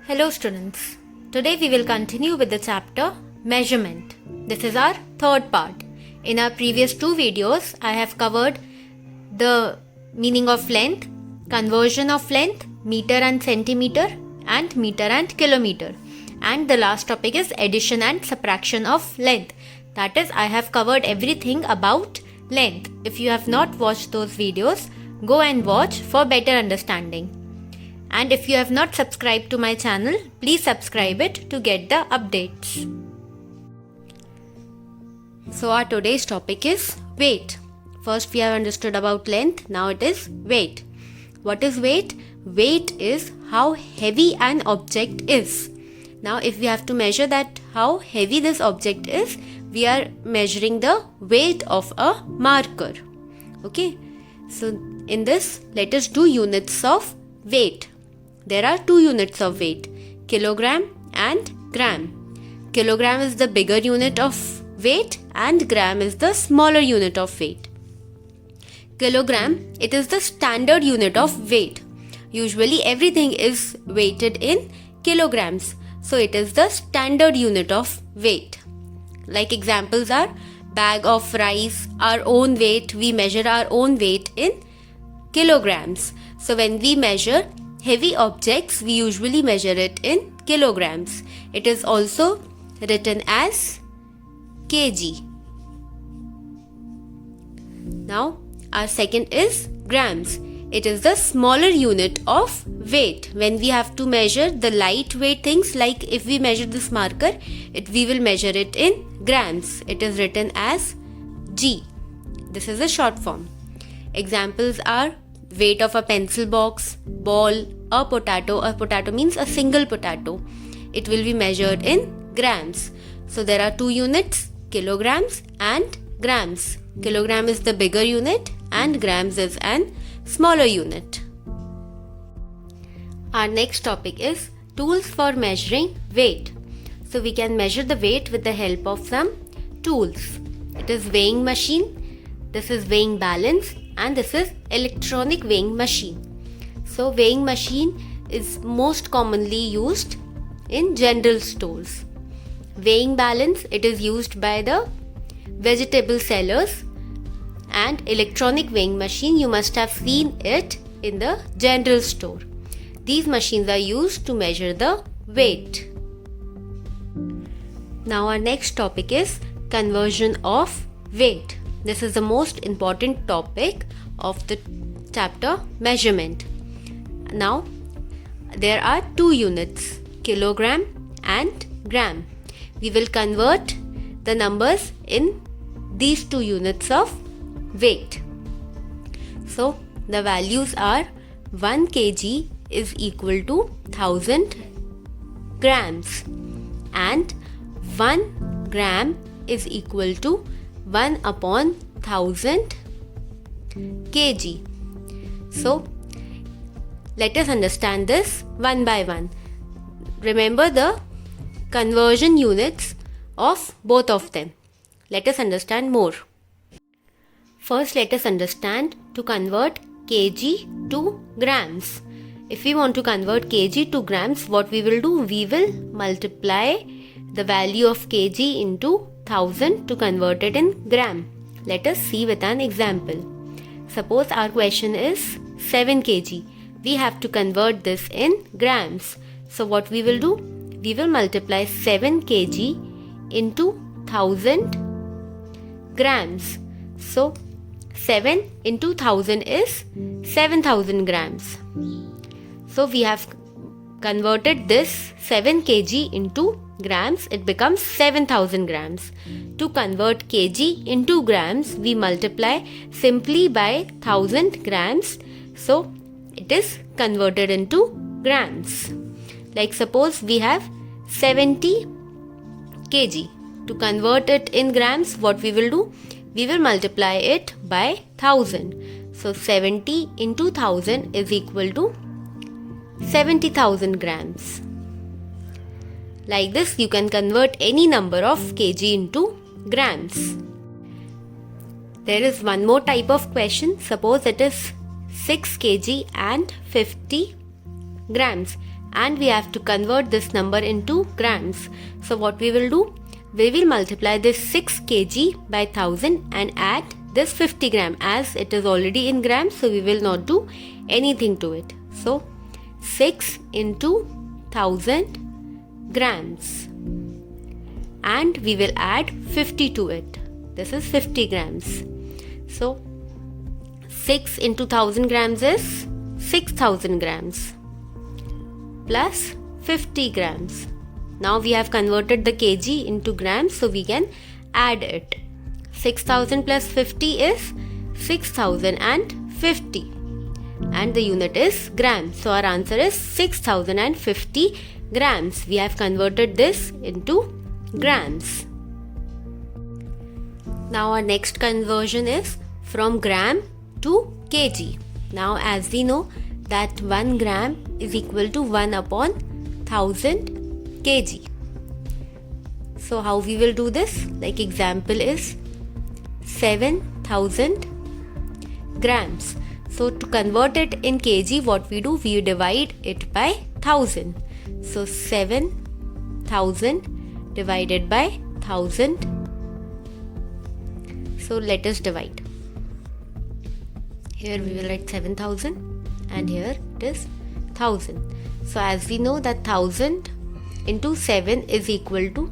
Hello students, today we will continue with the chapter Measurement. This is our third part. In our previous two videos, I have covered the meaning of length, conversion of length, meter and centimeter, and meter and kilometer. And the last topic is addition and subtraction of length. That is, I have covered everything about length. If you have not watched those videos, go and watch for better understanding. And if you have not subscribed to my channel, please subscribe it to get the updates. So our today's topic is weight. First we have understood about length, now it is weight. What is weight? Weight is how heavy an object is. Now if we have to measure that how heavy this object is, we are measuring the weight of a marker. Okay, so in this let us do units of weight. There are two units of weight, kilogram and gram. Kilogram is the bigger unit of weight and gram is the smaller unit of weight. Kilogram, it is the standard unit of weight. Usually everything is weighted in kilograms. So it is the standard unit of weight. Like examples are bag of rice, our own weight, we measure our own weight in kilograms. So when we measure heavy objects, we usually measure it in kilograms. It is also written as kg. Now, our second is grams. It is the smaller unit of weight. When we have to measure the lightweight things, like if we measure this marker, we will measure it in grams. It is written as g. This is a short form. Examples are weight of a pencil box, ball, a potato. A potato means a single potato. It will be measured in grams. So there are two units, kilograms and grams. Kilogram is the bigger unit and grams is an smaller unit. Our next topic is tools for measuring weight. So we can measure the weight with the help of some tools. It is weighing machine, this is weighing balance, and this is electronic weighing machine. So weighing machine is most commonly used in general stores. Weighing balance, it is used by the vegetable sellers, and electronic weighing machine, you must have seen it in the general store. These machines are used to measure the weight. Now our next topic is conversion of weight. This is the most important topic of the chapter measurement. Now, there are two units, kilogram and gram. We will convert the numbers in these two units of weight. So, the values are 1 kg is equal to 1000 grams and 1 gram is equal to 1 upon 1000 kg. So, let us understand this one by one. Remember the conversion units of both of them. Let us understand more. First, let us understand to convert kg to grams. If we want to convert kg to grams, what we will do? We will multiply the value of kg into 1000 to convert it in gram. Let us see with an example. Suppose our question is 7 kg. We have to convert this in grams. So what we will do? We will multiply 7 kg into 1000 grams. So 7 into 1000 is 7000 grams. So we have converted this 7 kg into grams, it becomes 7000 grams. To convert kg into grams, we multiply simply by 1000 grams. So it is converted into grams. Like suppose we have 70 kg. To convert it in grams, what we will do? We will multiply it by 1000. So 70 into 1000 is equal to 70,000 grams. Like this, you can convert any number of kg into grams. There is one more type of question. Suppose it is 6 kg and 50 grams and we have to convert this number into grams. So what we will do, we will multiply this 6 kg by 1000 and add this 50 gram, as it is already in grams, so we will not do anything to it. So 6 into 1000 grams, and we will add 50 to it. This is 50 grams. So 6 into 1000 grams is 6000 grams plus 50 grams. Now we have converted the kg into grams, so we can add it. 6000 plus 50 is 6050, and the unit is grams. So our answer is 6050 grams. We have converted this into grams. Now our next conversion is from gram to kg. Now as we know that 1 gram is equal to 1 upon 1000 kg. So how we will do this? Like example is 7000 grams. So to convert it in kg, what we do? We divide it by 1000. So 7000 divided by 1000. So let us divide. Here we will write 7000 and here it is 1000. So as we know that 1000 into 7 is equal to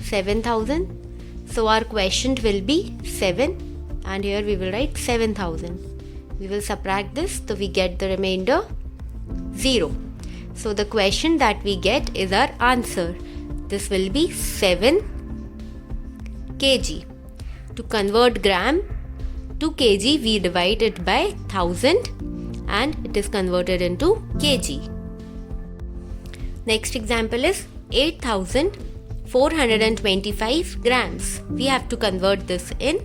7000. So our quotient will be 7 and here we will write 7000. We will subtract this, so we get the remainder 0. So the quotient that we get is our answer. This will be 7 kg. To convert gram to kg, we divide it by 1000 and it is converted into kg. Next example is 8425 grams. We have to convert this in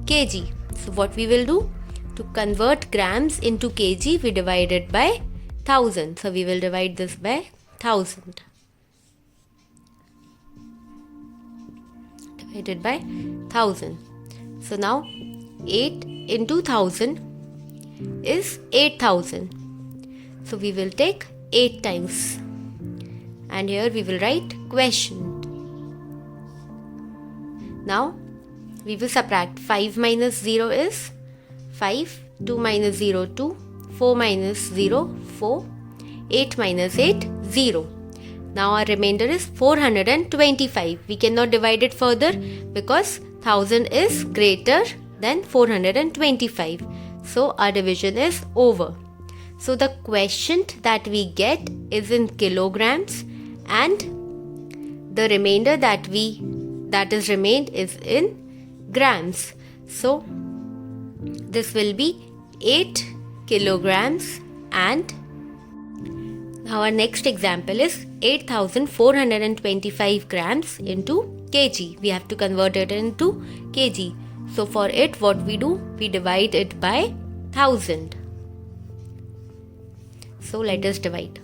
kg. So what we will do? To convert grams into kg, we divide it by 1000. So we will divide this by 1000. Divided by 1000. So now 8 into 1000 is 8000. So we will take 8 times. And here we will write quotient. Now we will subtract. 5 minus 0 is 5, 2 minus 0, 2, 4 minus 0, 4, 8 minus 8, 0. Now our remainder is 425. We cannot divide it further because 1000 is greater than 425. So our division is over. So the quotient that we get is in kilograms and the remainder that is remained is in grams. So this will be 8 kilograms. And now our next example is 8425 grams into kg. We have to convert it into kg. So for it, what we do? We divide it by 1000. So let us divide.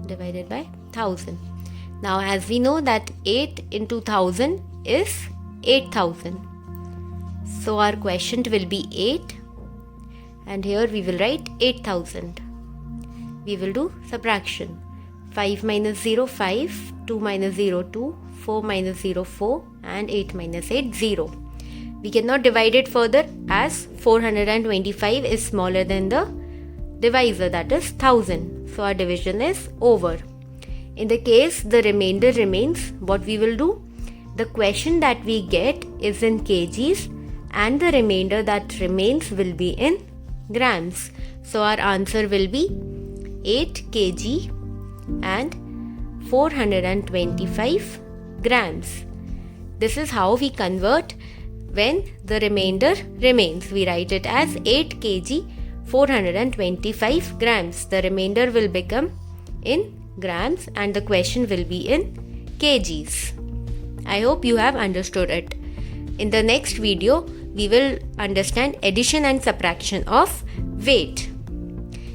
Divided by 1000. Now as we know that 8 into 1000 is 8000. So our quotient will be 8 and here we will write 8000. We will do subtraction. 5 minus 0, 5, 2 minus 0, 2, 4 minus 0, 4 and 8 minus 8, 0. We cannot divide it further as 425 is smaller than the divisor, that is 1000. So our division is over. In the case the remainder remains, what we will do? The quotient that we get is in kgs and the remainder that remains will be in grams. So our answer will be 8 kg and 425 grams. This is how we convert when the remainder remains. We write it as 8 kg 425 grams. The remainder will become in grams and the quotient will be in kgs. I hope you have understood it. In the next video, we will understand addition and subtraction of weight.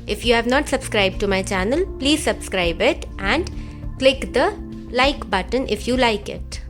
If you have not subscribed to my channel, please subscribe it and click the like button if you like it.